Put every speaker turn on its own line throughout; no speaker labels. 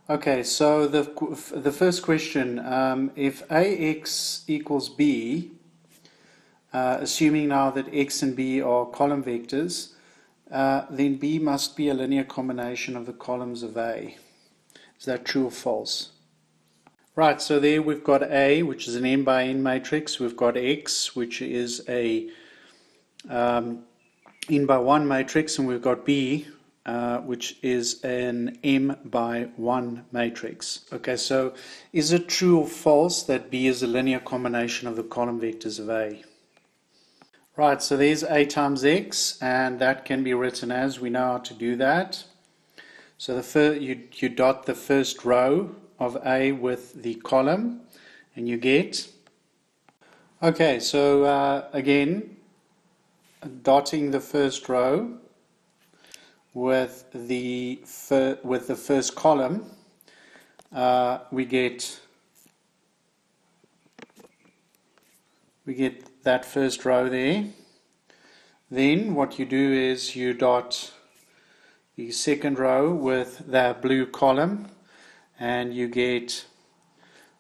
Okay, so the first question, if AX equals B, assuming now that X and B are column vectors, then B must be a linear combination of the columns of A. Is that true or false? Right, so there we've got A, which is an n by n matrix. We've got X, which is a n by 1 matrix, and we've got B, which is an m by 1 matrix. Okay, so is it true or false that B is a linear combination of the column vectors of A? Right, so there's A times X, and that can be written as, we know how to do that. So you dot the first row of A with the column, and you get, okay, so again, dotting the first row with the first column, we get that first row there. Then what you do is you dot the second row with the blue column, and you get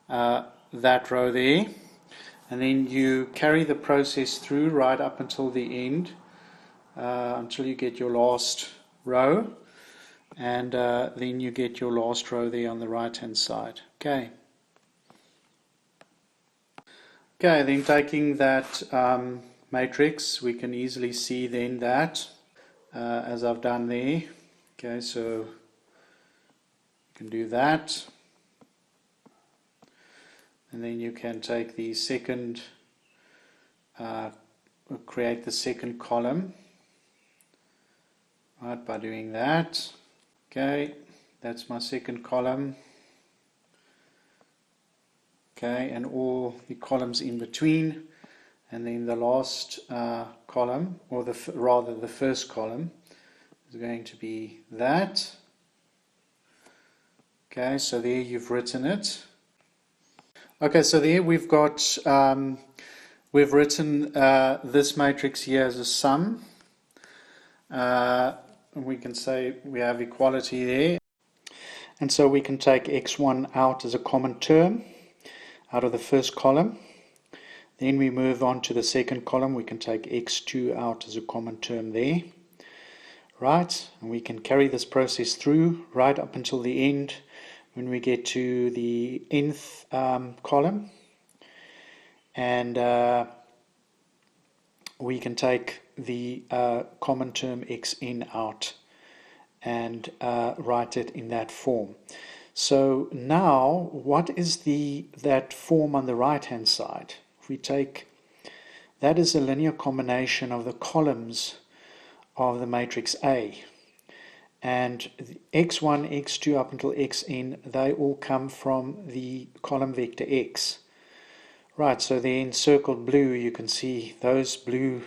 that row there, and then you carry the process through right up until the end, until you get your last row, and then you get your last row there on the right hand side. Okay, then taking that matrix, we can easily see then that as I've done there. Okay, so you can do that, and then you can take the second, create the second column, right, by doing that. Okay, that's my second column. Okay, and all the columns in between, and then the last column, or rather the first column, is going to be that. Okay, so there you've written it. Okay, so there we've got, we've written this matrix here as a sum. We can say we have equality there. And so we can take x1 out as a common term out of the first column. Then we move on to the second column. We can take x2 out as a common term there. Right, and we can carry this process through right up until the end when we get to the nth column, and we can take the common term xn out and write it in that form. So now what is that form on the right hand side? If we take that is a linear combination of the columns of the matrix A, and x1, x2 up until xn, they all come from the column vector x. Right, so the encircled blue, you can see those blue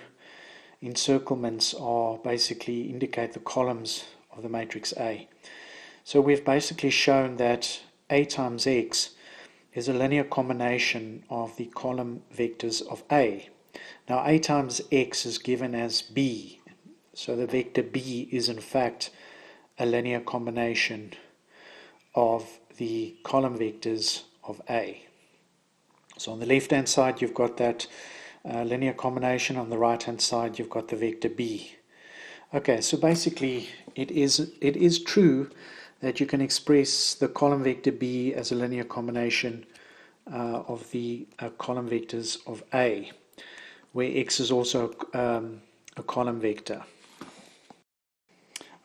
encirclements are basically indicate the columns of the matrix A. So we've basically shown that A times x is a linear combination of the column vectors of A. Now A times x is given as B. So the vector B is in fact a linear combination of the column vectors of A. So on the left hand side you've got that linear combination, on the right hand side you've got the vector B. Okay, so basically it is true that you can express the column vector B as a linear combination of the column vectors of A, where X is also a column vector.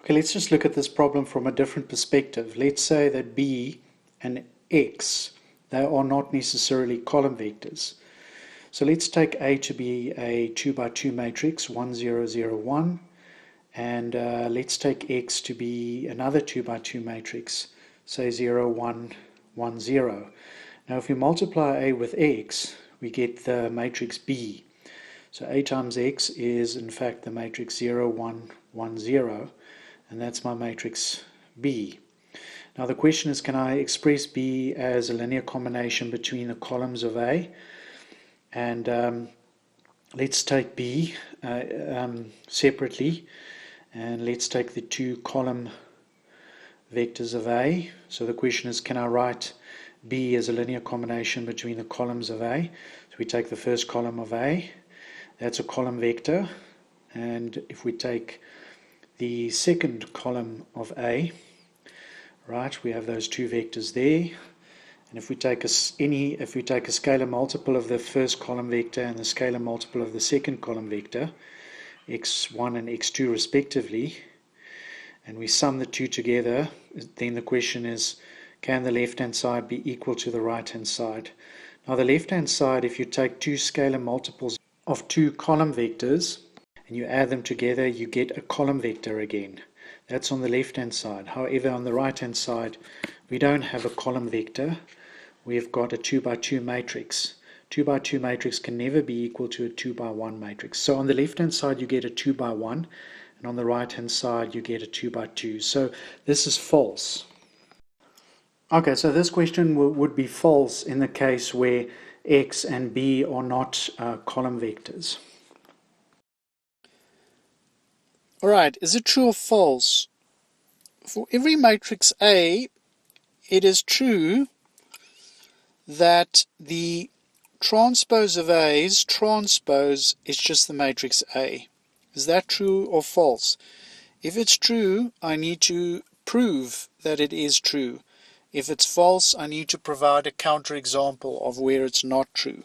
Okay, let's just look at this problem from a different perspective. Let's say that B and X, they are not necessarily column vectors. So let's take A to be a 2 by 2 matrix, 1, 0, 0, 1, and let's take X to be another 2 by 2 matrix, say 0, 1, 1, 0. Now if we multiply A with X, we get the matrix B. So A times X is in fact the matrix 0, 1, 1, 0. And that's my matrix B. Now the question is, can I express B as a linear combination between the columns of A? And let's take B separately, and let's take the two column vectors of A. So the question is, can I write B as a linear combination between the columns of A? So we take the first column of A, that's a column vector, and if we take the second column of A, right, we have those two vectors there. And if we take a scalar multiple of the first column vector and the scalar multiple of the second column vector, x1 and x2 respectively, and we sum the two together, then the question is, can the left-hand side be equal to the right-hand side? Now the left-hand side, if you take two scalar multiples of two column vectors and you add them together, you get a column vector again. That's on the left-hand side. However, on the right-hand side, we don't have a column vector. We've got a 2 by 2 matrix. 2 by 2 matrix can never be equal to a 2 by 1 matrix. So on the left-hand side, you get a 2 by 1, and on the right-hand side, you get a 2 by 2. So this is false. Okay, so this question would be false in the case where x and b are not column vectors.
Alright, is it true or false? For every matrix A, it is true that the transpose of A's transpose is just the matrix A. Is that true or false? If it's true, I need to prove that it is true. If it's false, I need to provide a counterexample of where it's not true.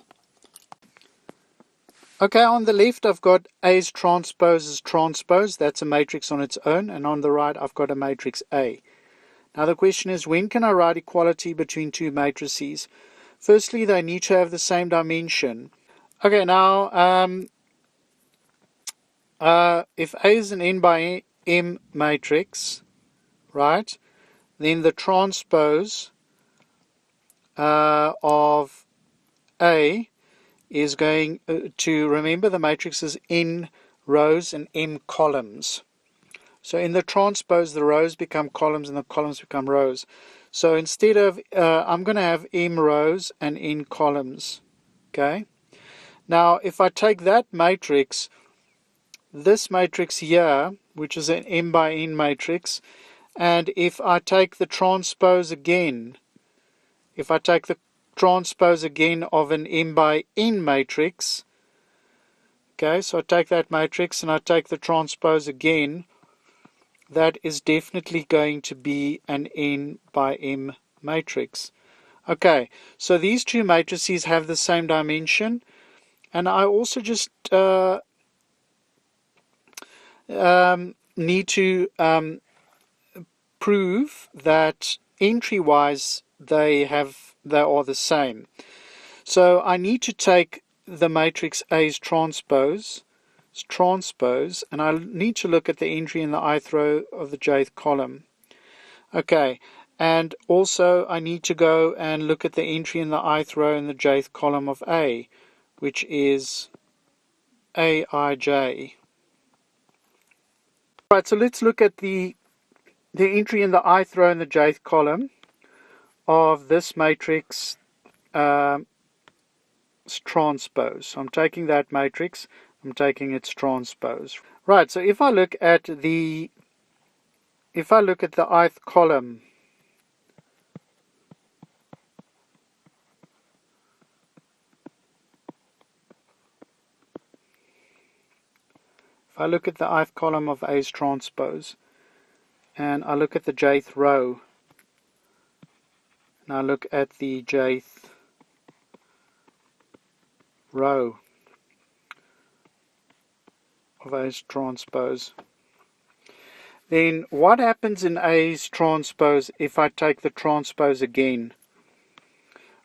Okay, on the left I've got A's transpose is transpose, that's a matrix on its own, and on the right I've got a matrix A. Now the question is, when can I write equality between two matrices? Firstly, they need to have the same dimension. Okay, now if A is an n by m matrix, right, then the transpose of A is going to, remember the matrix is n rows and m columns. So in the transpose, the rows become columns and the columns become rows. So instead of, I'm going to have m rows and n columns. Okay. Now if I take that matrix, this matrix here, which is an m by n matrix, and if I take the transpose again, if I take the transpose again of an m by n matrix, okay, so I take that matrix and I take the transpose again, that is definitely going to be an n by m matrix. Okay, so these two matrices have the same dimension, and I also just need to prove that entry-wise they are the same. So I need to take the matrix A's transpose, and I need to look at the entry in the ith row of the jth column. Okay, and also I need to go and look at the entry in the ith row in the jth column of A, which is Aij. Right, so let's look at the entry in the ith row in the jth column of this matrix transpose. So I'm taking that matrix, I'm taking its transpose. Right, so if I look at the ith column, of A's transpose, and I look at the jth row, and I look at the jth row of A's transpose, then what happens in A's transpose if I take the transpose again?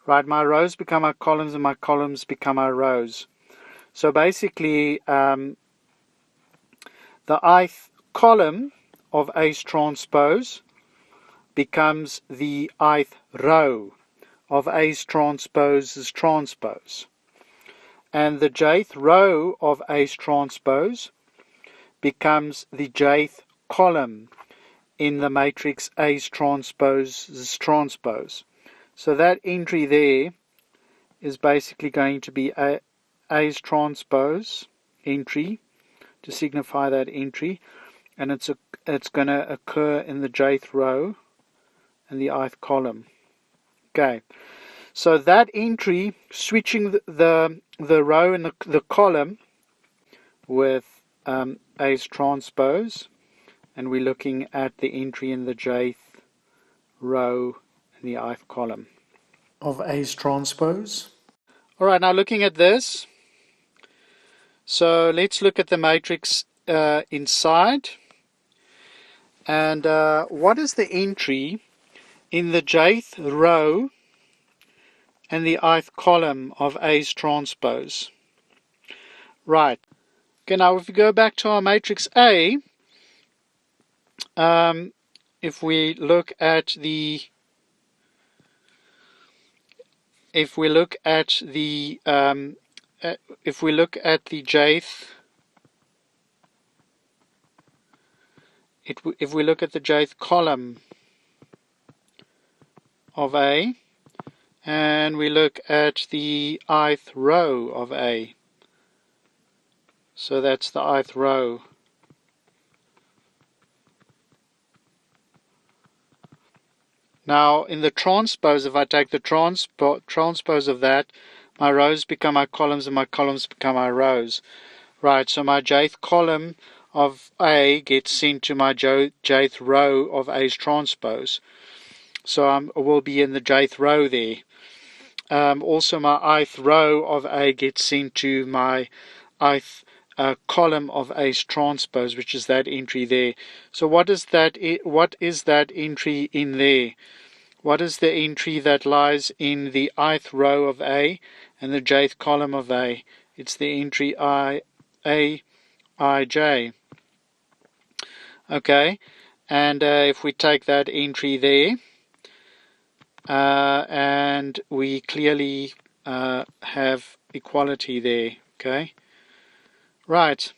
Right, my rows become my columns and my columns become my rows. So basically the ith column of A's transpose becomes the ith row of A's transpose's transpose. And the jth row of A's transpose becomes the jth column in the matrix A's transpose's transpose. So that entry there is basically going to be A's transpose entry to signify that entry, and it's going to occur in the jth row and the ith column. Okay, so that entry, switching the row and the column with A's transpose, and we're looking at the entry in the jth row and the ith column
of A's transpose.
All right, now looking at this, so let's look at the matrix inside. And what is the entry in the jth row and the ith column of A's transpose? Right. Okay, now if we go back to our matrix A, if we look at the if we look at the jth if we look at the jth column of A, and we look at the ith row of A, so that's the ith row. Now in the transpose, if I take the transpose of that, my rows become my columns and my columns become my rows. Right, so my jth column of A gets sent to my jth row of A's transpose. So I will be in the jth row there. Also my ith row of A gets sent to my ith column of A's transpose, which is that entry there. So what is that entry in there? What is the entry that lies in the ith row of A and the jth column of A? It's the entry Ij. Okay, and if we take that entry there, and we clearly have equality there. Okay, right.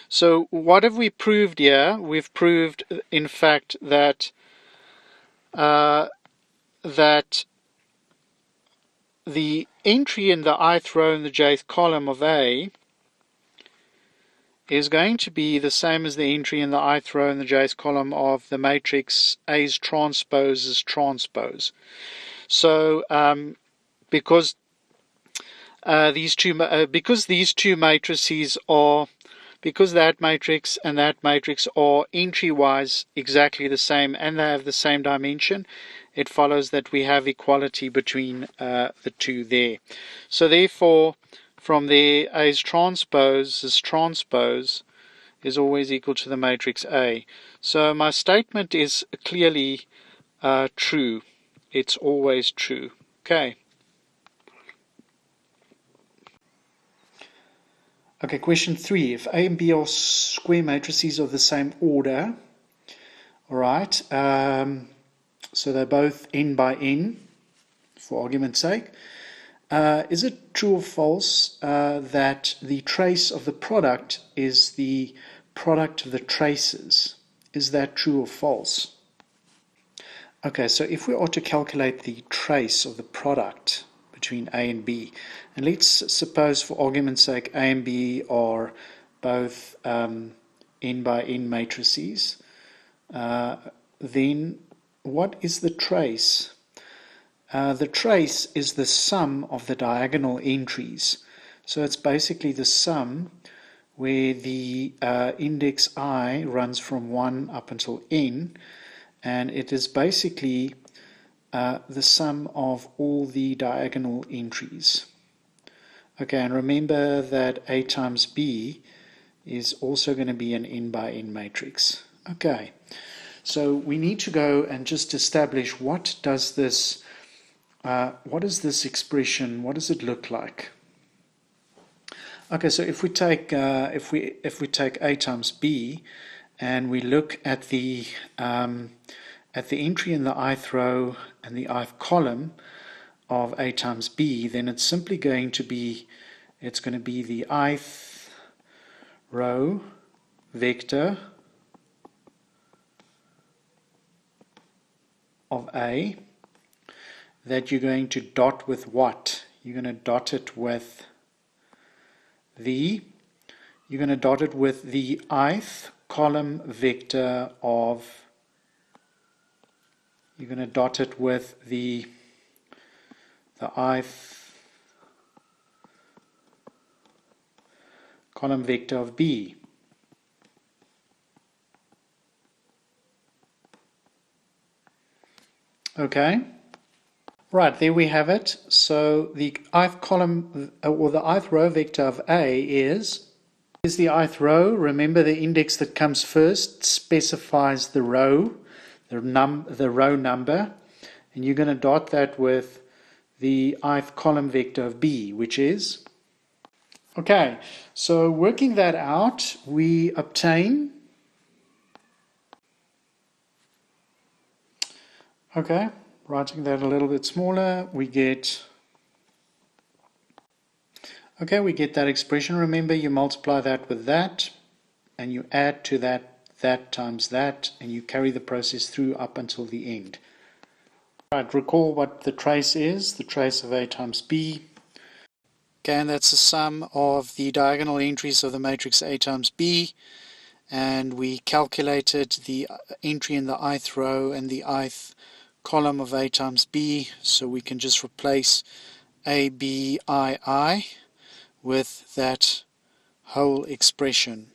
So what have we proved here? We've proved, in fact, that that the entry in the ith row in the jth column of A is going to be the same as the entry in the ith row in the jth column of the matrix A's transpose. So because these two matrices are, because that matrix and that matrix are entry-wise exactly the same and they have the same dimension, it follows that we have equality between the two there. So therefore, from there, A's transpose is always equal to the matrix A. So my statement is clearly true. It's always true. Okay.
Okay, question 3. If A and B are square matrices of the same order, all right, so they're both n by n, for argument's sake, is it true or false that the trace of the product is the product of the traces? Is that true or false? Okay, so if we are to calculate the trace of the product between A and B, and let's suppose for argument's sake A and B are both n by n matrices, then what is the trace? The trace is the sum of the diagonal entries. So it's basically the sum where the index I runs from 1 up until n, and it is basically the sum of all the diagonal entries. Okay, and remember that A times B is also going to be an n by n matrix. Okay, so we need to go and just establish what is this expression, what does it look like? Okay, so if we take A times B and we look at the entry in the ith row and the ith column of A times B, then it's simply going to be the ith row vector of A that you're going to dot with what? You're going to dot it with the ith column vector of you're going to dot it with the ith column vector of B. Okay. Right, there we have it. So the ith column or the ith row vector of A is the ith row. Remember, the index that comes first specifies the row, the row number, and you're going to dot that with the ith column vector of B, which is. Okay, so working that out, we obtain. Okay, writing that a little bit smaller, we get. Okay, we get that expression. Remember, you multiply that with that, and you add to that times that, and you carry the process through up until the end. Right, recall what the trace is, the trace of A times B. Okay, and that's the sum of the diagonal entries of the matrix A times B, and we calculated the entry in the ith row and the ith column of A times B, so we can just replace A, B, I with that whole expression.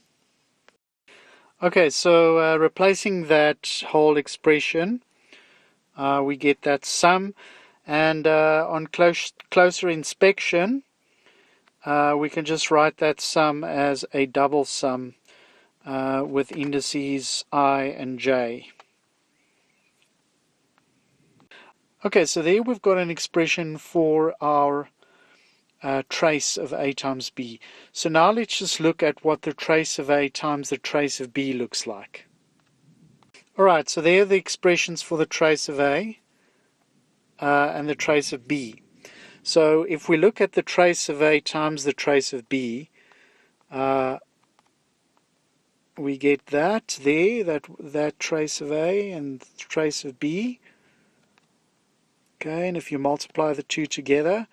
Okay, so replacing that whole expression, we get that sum, and on closer inspection, we can just write that sum as a double sum with indices I and J. Okay, so there we've got an expression for our trace of A times B. So now let's just look at what the trace of A times the trace of B looks like. Alright, so there are the expressions for the trace of A and the trace of B. So if we look at the trace of A times the trace of B, we get that there, that trace of A and the trace of B. Okay, and if you multiply the two together,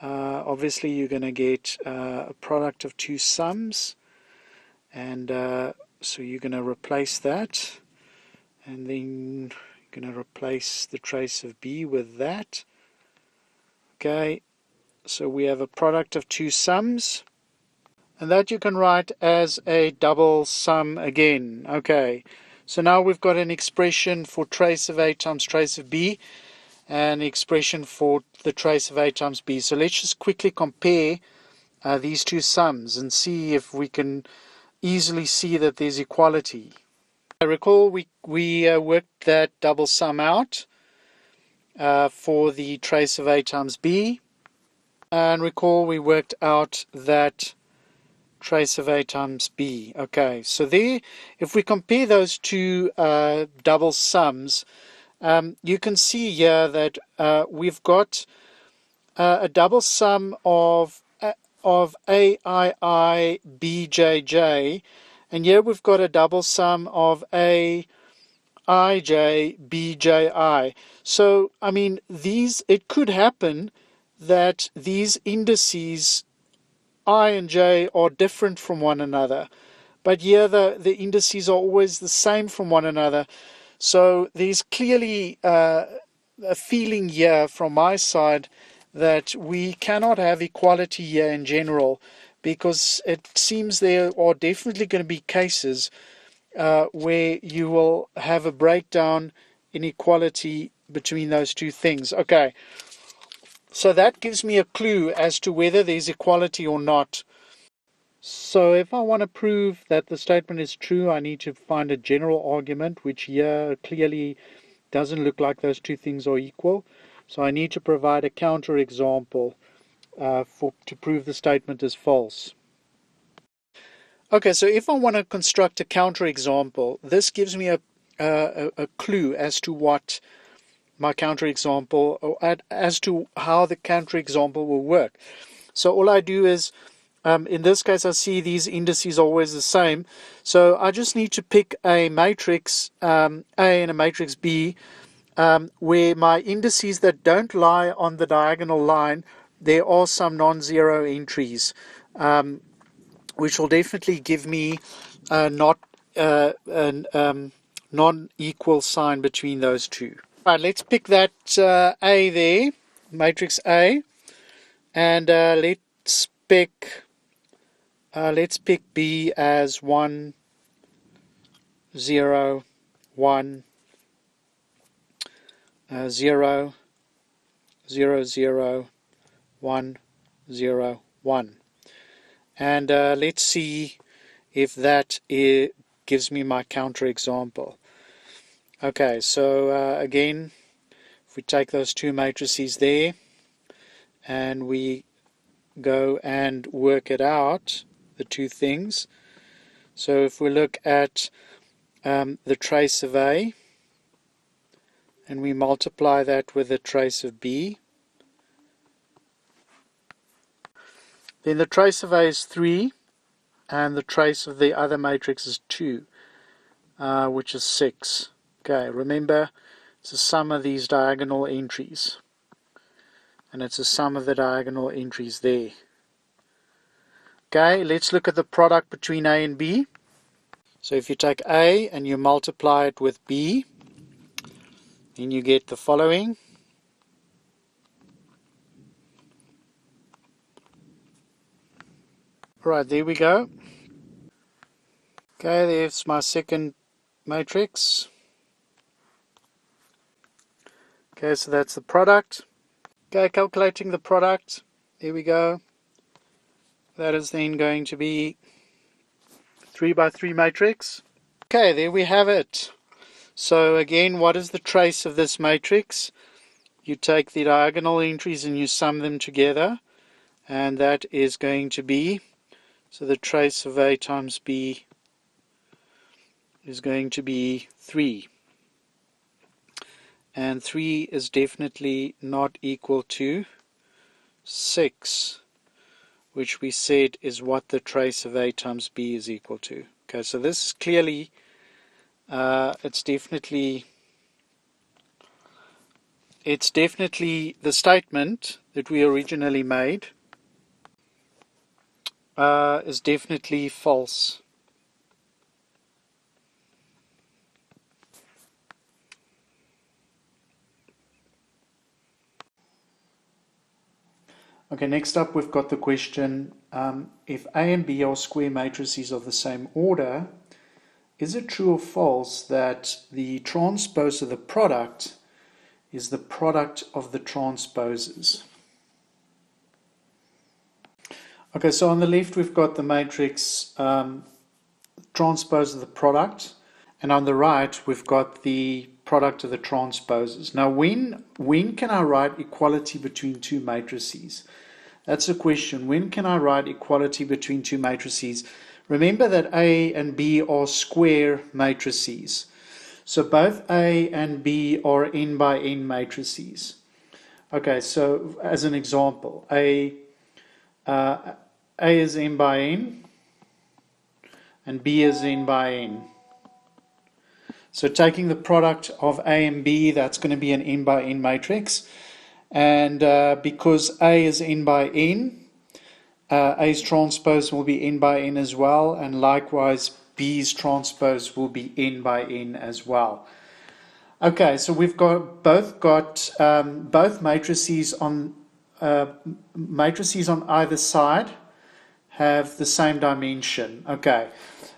obviously you're going to get a product of two sums, and so you're going to replace that, and then you're going to replace the trace of B with that. Okay, so we have a product of two sums, and that you can write as a double sum again. Okay, so now we've got an expression for trace of A times trace of B, and the expression for the trace of A times B. So let's just quickly compare these two sums and see if we can easily see that there's equality. I recall we worked that double sum out for the trace of A times B, and recall we worked out that trace of A times B. Okay, so there, if we compare those two double sums, you can see here that we've got a double sum of AII BJJ, and here we've got a double sum of AIJ BJI. So, I mean, it could happen that these indices I and J are different from one another, but here the indices are always the same from one another. So there's clearly a feeling here from my side that we cannot have equality here in general, because it seems there are definitely going to be cases where you will have a breakdown in equality between those two things. Okay, so that gives me a clue as to whether there's equality or not. So if I want to prove that the statement is true, I need to find a general argument, which here clearly doesn't look like those two things are equal. So I need to provide a counterexample to prove the statement is false. Okay, so if I want to construct a counterexample, this gives me a clue as to what my counterexample, or as to how the counterexample will work. So all I do is, in this case, I see these indices are always the same. So I just need to pick a matrix A and a matrix B, where my indices that don't lie on the diagonal line, there are some non-zero entries, which will definitely give me not non-equal sign between those two.
Right, let's pick that A there, matrix A, and let's pick B as 1, 0, 1, 0, 0, 0, 1, 0, 1. And let's see if that gives me my counterexample. Okay, so again, if we take those two matrices there and we go and work it out, the two things. So if we look at the trace of A and we multiply that with the trace of B, then the trace of A is 3 and the trace of the other matrix is 2, which is 6. Okay, remember it's the sum of these diagonal entries, and it's the sum of the diagonal entries there. Okay, let's look at the product between A and B. So if you take A and you multiply it with B, then you get the following. Right, there we go. Okay, there's my second matrix. Okay, so that's the product. Okay, calculating the product. There we go. That is then going to be 3 by 3 matrix. Okay, there we have it. So again, what is the trace of this matrix? You take the diagonal entries and you sum them together, and that is going to be, so the trace of A times B is going to be 3. And 3 is definitely not equal to 6, which we said is what the trace of A times B is equal to. Okay, so this is clearly, it's definitely the statement that we originally made is definitely false.
Okay, next up we've got the question, if A and B are square matrices of the same order, is it true or false that the transpose of the product is the product of the transposes? Okay, so on the left we've got the matrix transpose of the product, and on the right we've got the product of the transposes. Now when can I write equality between two matrices? That's the question. When can I write equality between two matrices? Remember that A and B are square matrices. So both A and B are n by n matrices. Okay, so as an example, A is n by n and B is n by n. So taking the product of A and B, that's going to be an n by n matrix. And because A is n by n, A's transpose will be n by n as well, and likewise B's transpose will be n by n as well. Okay, so we've got both matrices on either side have the same dimension. Okay,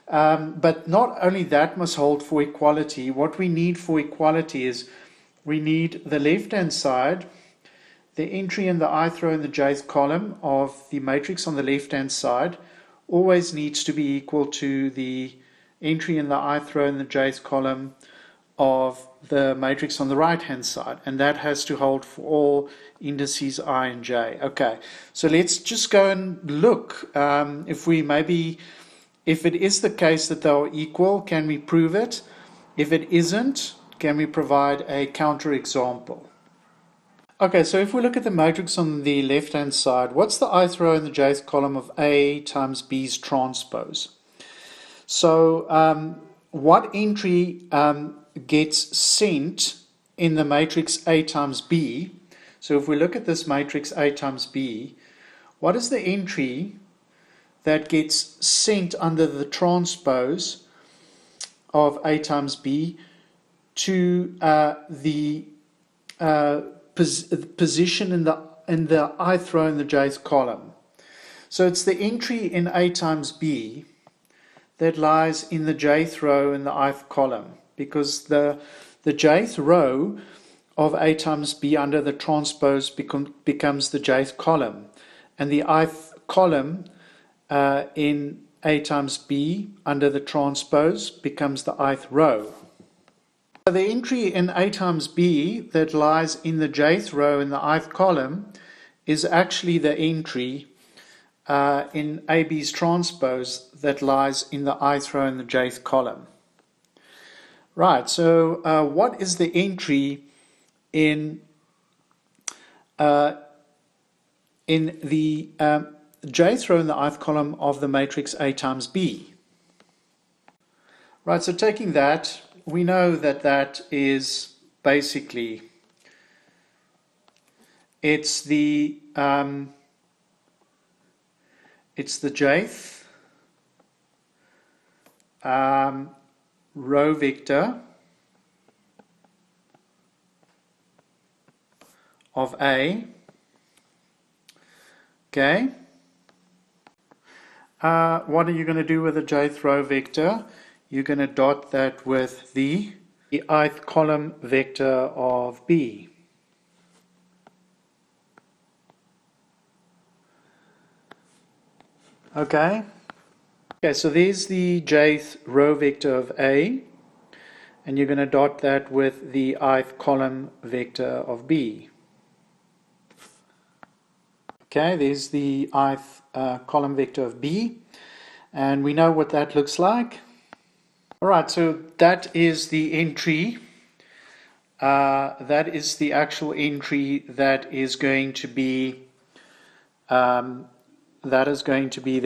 but not only that must hold for equality. What we need for equality is we need the left-hand side, the entry in the ith row in the jth column of the matrix on the left-hand side always needs to be equal to the entry in the ith row in the jth column of the matrix on the right-hand side, and that has to hold for all indices I and j. Okay, so let's just go and look if it is the case that they are equal, can we prove it? If it isn't, can we provide a counterexample? Okay, so if we look at the matrix on the left-hand side, what's the ith row in the jth column of A times B's transpose? So what entry gets sent in the matrix A times B? So if we look at this matrix A times B, what is the entry that gets sent under the transpose of A times B to the position in the ith row in the jth column. So it's the entry in A times B that lies in the jth row in the ith column, because the jth row of A times B under the transpose becomes the jth column, and the ith column in A times B under the transpose becomes the ith row. So the entry in A times B that lies in the jth row in the ith column is actually the entry in AB's transpose that lies in the ith row in the jth column. Right, so what is the entry in the jth row in the ith column of the matrix A times B? Right, so taking that, we know that that is basically, it's the jth row vector of A. Okay. What are you going to do with the jth row vector? You're going to dot that with the ith column vector of B. Okay. Okay, so there's the jth row vector of A, and you're going to dot that with the ith column vector of B. Okay, there's the ith column vector of B, and we know what that looks like. Alright, so that is the entry. That is the actual entry that is going to be the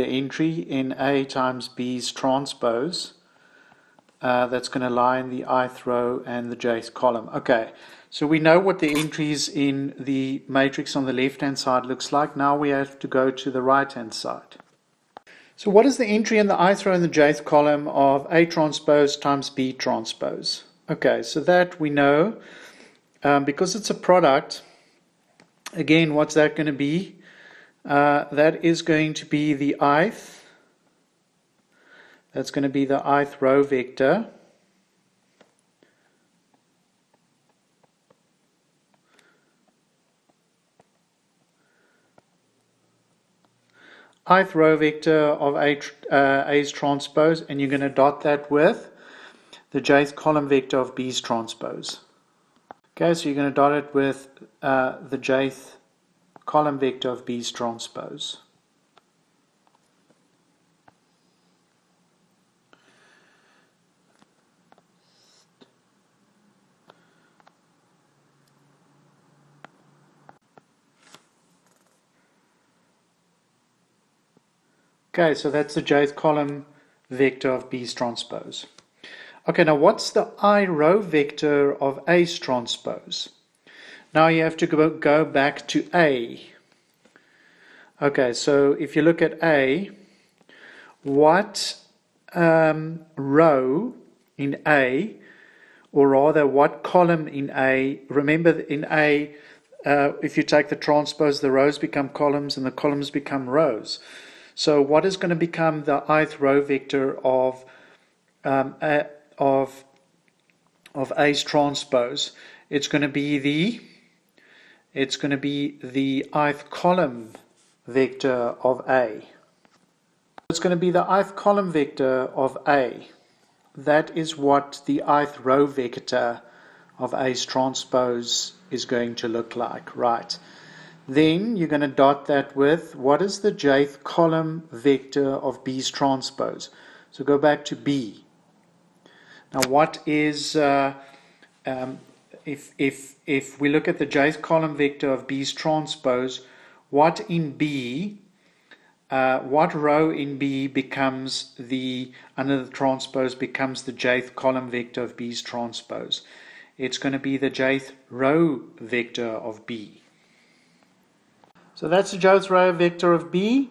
entry in A times B's transpose. That's going to lie in the ith row and the jth column. Okay, so we know what the entries in the matrix on the left-hand side looks like. Now we have to go to the right-hand side. So what is the entry in the ith row and the jth column of A transpose times B transpose? Okay, so that we know, because it's a product, again, what's that going to be? That is going to be the ith. That's going to be the ith row vector. Ith row vector of A's transpose, and you're going to dot that with the jth column vector of B's transpose. Okay, so you're going to dot it with the jth column vector of B's transpose. Okay, so that's the jth column vector of B's transpose. Okay, now what's the I row vector of A's transpose? Now you have to go back to A. Okay, so if you look at A, what row in A, or rather what column in A, remember in A, if you take the transpose, the rows become columns and the columns become rows. So what is going to become the ith row vector of A's transpose? It's going to be the ith column vector of A. It's going to be the ith column vector of A. That is what the ith row vector of A's transpose is going to look like, right? Then you're going to dot that with, what is the jth column vector of B's transpose? So go back to B. Now what is, if we look at the jth column vector of B's transpose, what in B, what row in B becomes under the transpose becomes the jth column vector of B's transpose? It's going to be the jth row vector of B. So that's the jth row vector of B,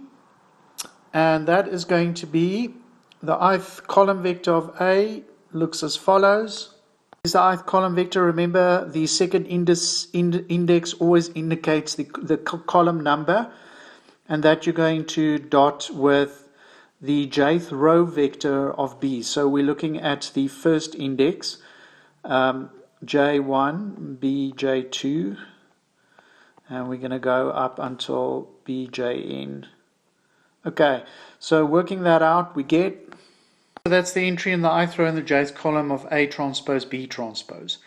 and that is going to be the ith column vector of A looks as follows. Is the ith column vector. Remember, the second index always indicates the column number, and that you're going to dot with the jth row vector of B. So we're looking at the first index, J1, BJ2, and we're going to go up until BJN. Okay, so working that out, we get, so that's the entry in the ith row in the jth column of A transpose B transpose.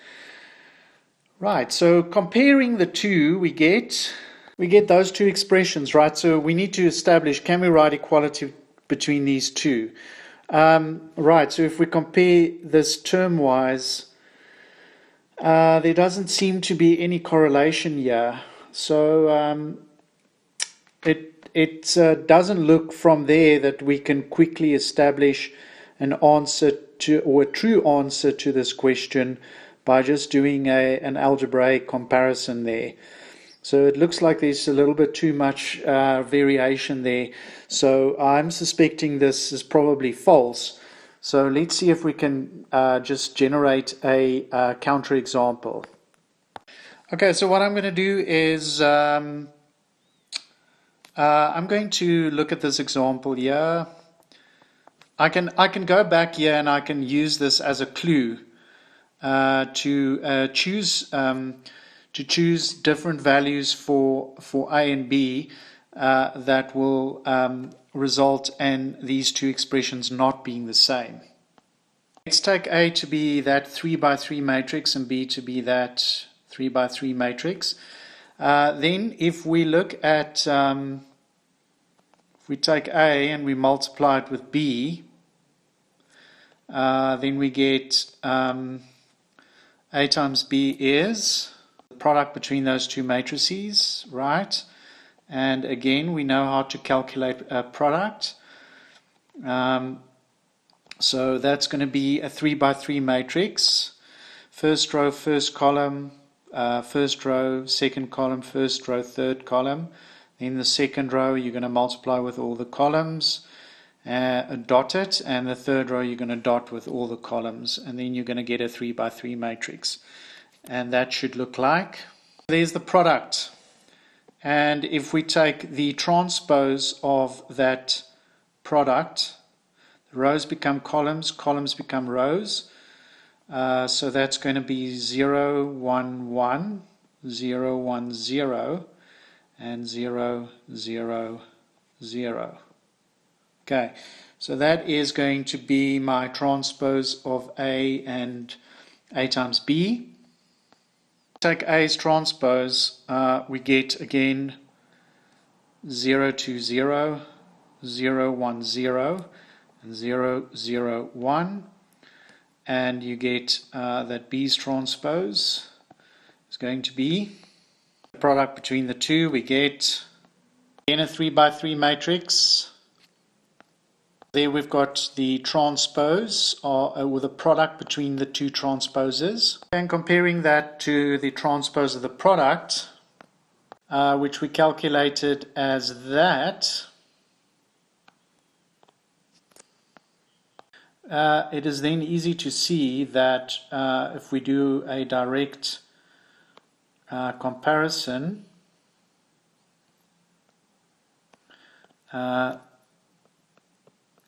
Right, so comparing the two, we get those two expressions, right? So we need to establish, can we write equality between these two? Right, so if we compare this term-wise, there doesn't seem to be any correlation here. So it doesn't look from there that we can quickly establish an answer to, or a true answer to this question by just doing an algebraic comparison there. So it looks like there's a little bit too much variation there. So I'm suspecting this is probably false. So let's see if we can just generate a counterexample. Okay, so what I'm going to do is I'm going to look at this example here. I can go back here and I can use this as a clue to choose different values for A and B that will result in these two expressions not being the same. Let's take A to be that 3 by 3 matrix and B to be that 3 by 3 matrix. Then if we look at, if we take A and we multiply it with B, then we get A times B is the product between those two matrices, right? And again, we know how to calculate a product. So that's going to be a 3 by 3 matrix. First row, first column, first row, second column, first row, third column. In the second row, you're going to multiply with all the columns, dot it, and the third row you're going to dot with all the columns, and then you're going to get a 3 by 3 matrix. And that should look like, there's the product. And if we take the transpose of that product, the rows become columns, columns become rows. So that's going to be 0, 1, 1, 0, 1, 0, and 0, 0, 0. Okay, so that is going to be my transpose of A and A times B. Take A's transpose, we get again 0, 2, 0, 0, 1, 0, and 0, 0, 1. And you get that B's transpose is going to be the product between the two. We get again a 3 by 3 matrix. There we've got the transpose, or the product between the two transposes. And comparing that to the transpose of the product, which we calculated as that, it is then easy to see that if we do a direct comparison,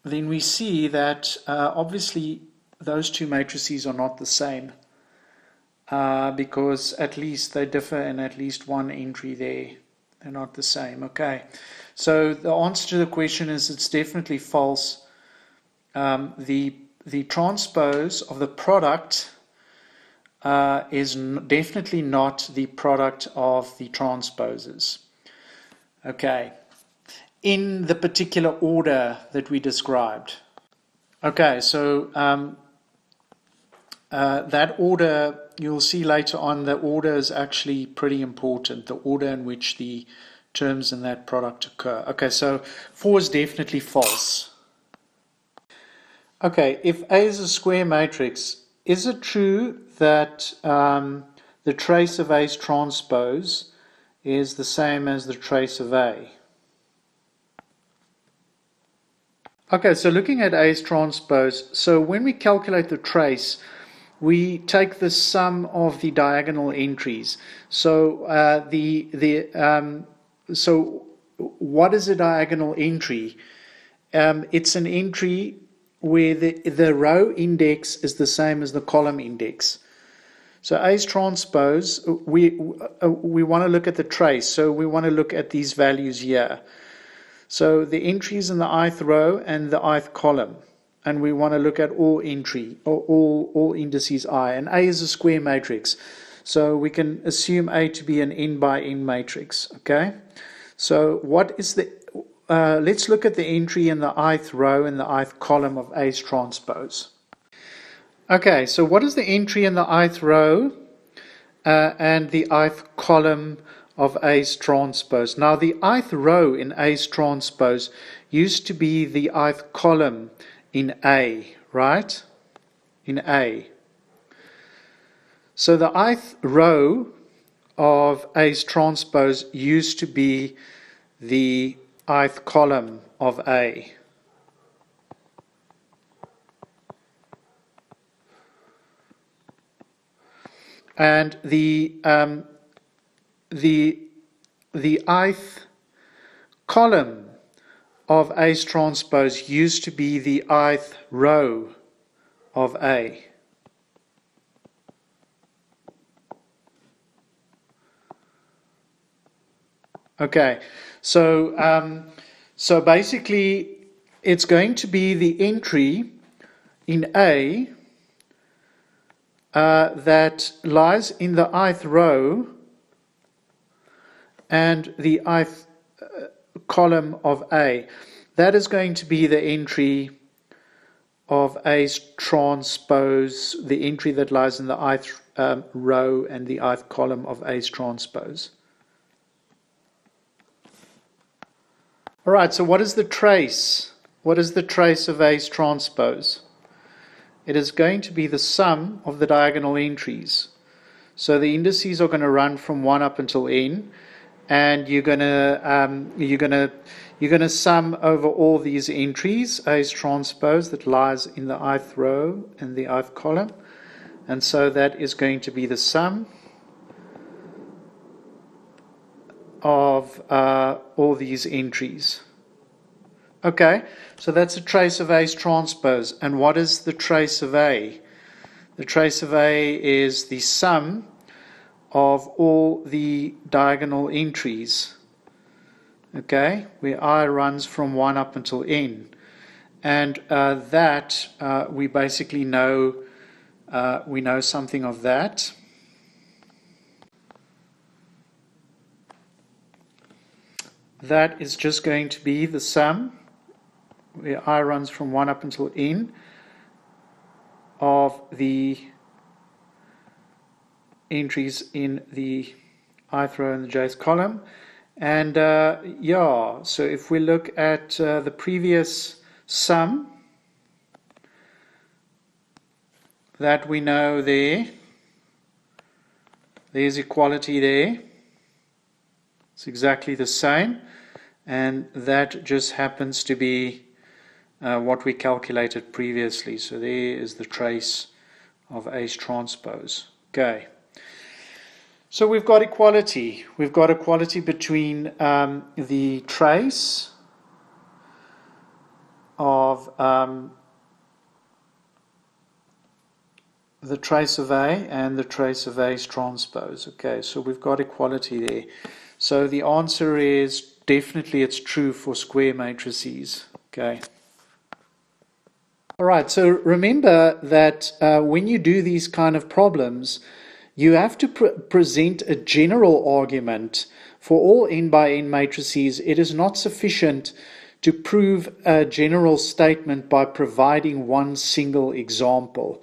then we see that obviously those two matrices are not the same because at least they differ in at least one entry there. They're not the same. Okay, so the answer to the question is it's definitely false. The transpose of the product is definitely not the product of the transposes. Okay, in the particular order that we described. Okay, so that order, you'll see later on, the order is actually pretty important, the order in which the terms in that product occur. Okay, so 4 is definitely false. Okay, if A is a square matrix, is it true that the trace of A's transpose is the same as the trace of A? Okay, so looking at A's transpose, so when we calculate the trace, we take the sum of the diagonal entries. So so what is a diagonal entry? It's an entry where the row index is the same as the column index. So A's transpose, we want to look at the trace. So we want to look at these values here. So the entries in the ith row and the ith column. And we want to look at all indices I. And A is a square matrix. So we can assume A to be an n by n matrix. Okay. So what is the let's look at the entry in the ith row and the ith column of A's transpose. Okay, so what is the entry in the ith row and the ith column of A's transpose? Now, the ith row in A's transpose used to be the ith column in A, right? In A. So the ith row of A's transpose used to be the ith column of A. And the ith column of A's transpose used to be the ith row of A. Okay, so basically it's going to be the entry in A that lies in the ith row and the ith column of A. That is going to be the entry of A's transpose, the entry that lies in the ith row and the ith column of A's transpose. All right, so what is the trace? What is the trace of A's transpose? It is going to be the sum of the diagonal entries. So the indices are going to run from 1 up until n, and you're going to sum over all these entries, A's transpose that lies in the ith row and the ith column, and so that is going to be the sum of all these entries. Okay, so that's a trace of A's transpose. And what is the trace of A? The trace of A is the sum of all the diagonal entries. Okay, where I runs from 1 up until n. And that we basically know, we know something of that. That is just going to be the sum, where I runs from 1 up until n, of the entries in the ith row and the jth column. And yeah, so if we look at the previous sum that we know there's equality there. It's exactly the same, and that just happens to be what we calculated previously. So there is the trace of A's transpose. Okay. So we've got equality. We've got equality between the trace of A and the trace of A's transpose. Okay, so we've got equality there. So the answer is definitely it's true for square matrices. Okay. All right, so remember that when you do these kind of problems, you have to present a general argument for all n by n matrices. It is not sufficient to prove a general statement by providing one single example.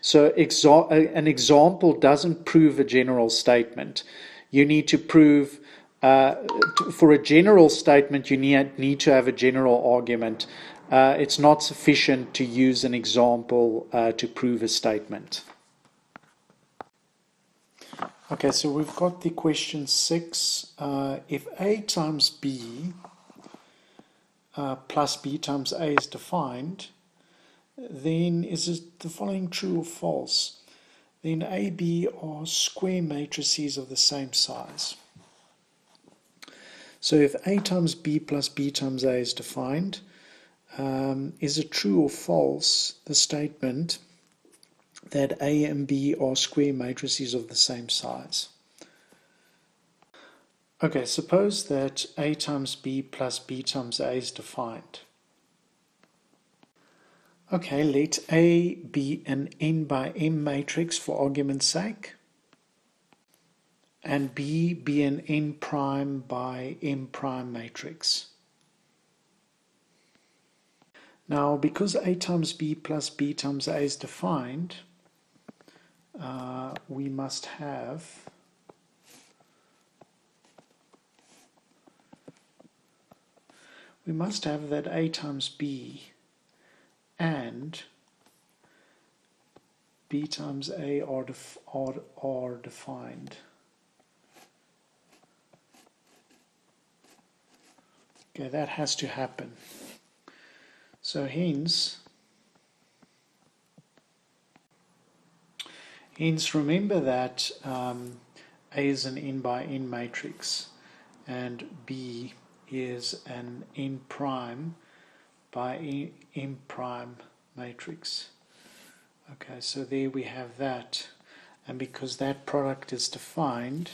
So an example doesn't prove a general statement. You need to prove, for a general statement, you need to have a general argument. It's not sufficient to use an example to prove a statement. Okay, so we've got the question 6. If A times B plus B times A is defined, then is it the following true or false? then A, B are square matrices of the same size. So if A times B plus B times A is defined, is it true or false, the statement that A and B are square matrices of the same size? Okay, suppose that A times B plus B times A is defined. Okay, let A be an n by m matrix for argument's sake, and B be an n prime by m prime matrix. Now, because A times B plus B times A is defined, we must have that A times B and B times A are defined. Okay, that has to happen. So hence remember that A is an n by n matrix and B is an n prime by m prime matrix. Okay, so there we have that, and because that product is defined,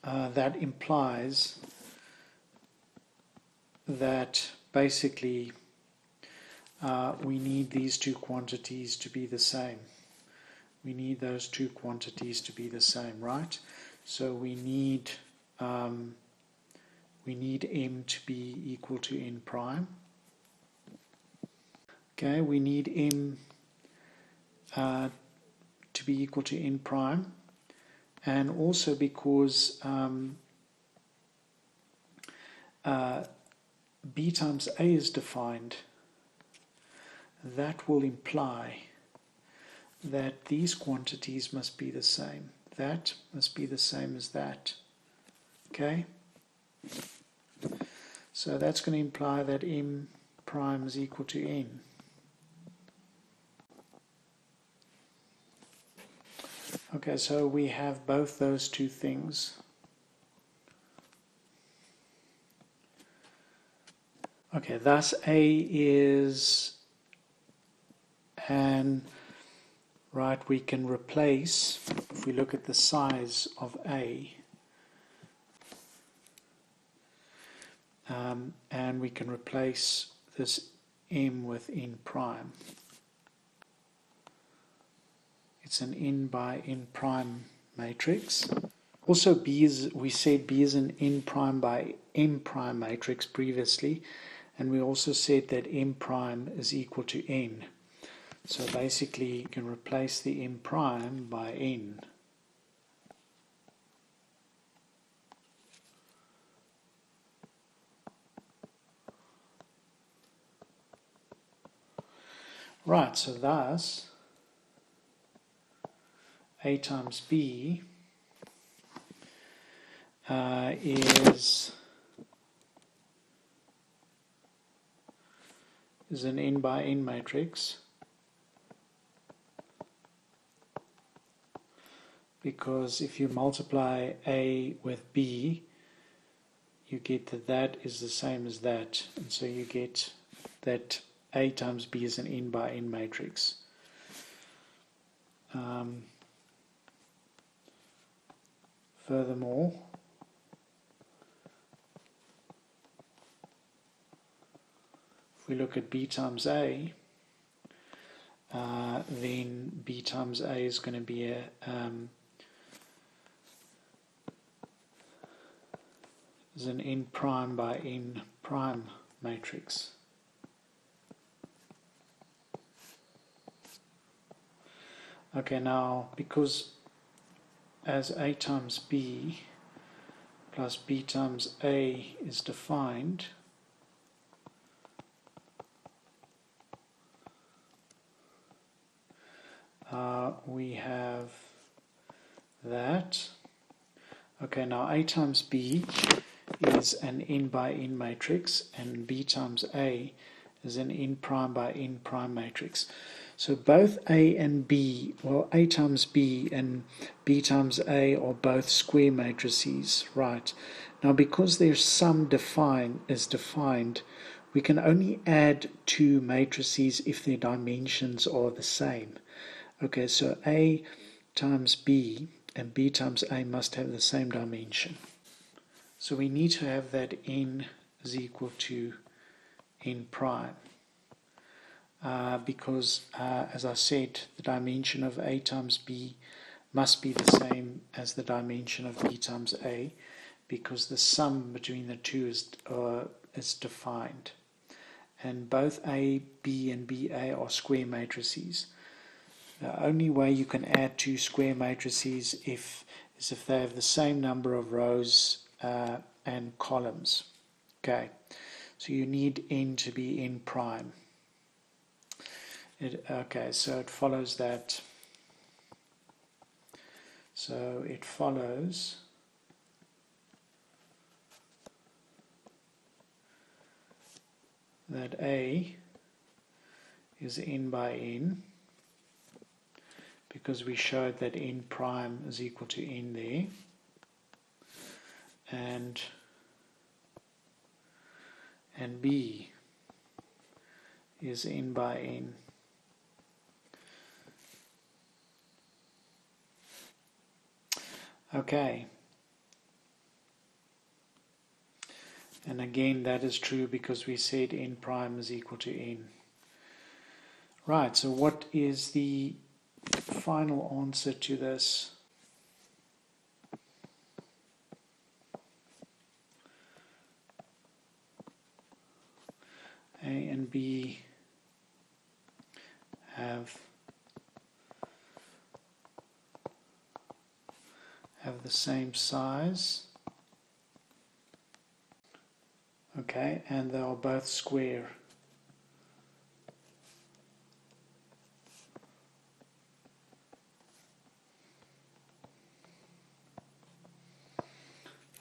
that implies that basically we need these two quantities to be the same. We need those two quantities to be the same, right? So we need m to be equal to n prime. Okay, we need m to be equal to n prime, and also because B times A is defined, that will imply that these quantities must be the same. That must be the same as that. Okay? So that's going to imply that m prime is equal to n. Okay, so we have both those two things. Okay, thus A is right, we can replace, if we look at the size of A, and we can replace this m with n prime. It's an n by n prime matrix. Also, we said B is an n prime by m prime matrix previously, and we also said that m prime is equal to n. So basically, you can replace the m prime by n. Right, so thus, A times B is an n by n matrix, because if you multiply A with B, you get that that is the same as that, and so you get that A times B is an n by n matrix. Furthermore, if we look at B times A, then B times A is going to be is an n prime by n prime matrix. Okay, now because as A times B plus B times A is defined, we have that. Okay, now A times B is an n by n matrix, and B times A is an n prime by n prime matrix. So both A and B, well, A times B and B times A are both square matrices, right? Now, because their sum is defined, we can only add two matrices if their dimensions are the same. Okay, so A times B and B times A must have the same dimension. So we need to have that n is equal to n prime. Because, as I said, the dimension of A times B must be the same as the dimension of B times A, because the sum between the two is defined. And both A, B, and BA are square matrices. The only way you can add two square matrices is if they have the same number of rows and columns. Okay, so you need n to be n prime. Okay, so it follows that. So it follows that A is n by n, because we showed that n prime is equal to n there, and B is n by n. Okay, and again that is true because we said n prime is equal to n. Right, so what is the final answer to this? A and B have the same size, okay, and they are both square.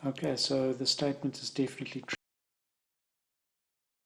Okay, so the statement is definitely true.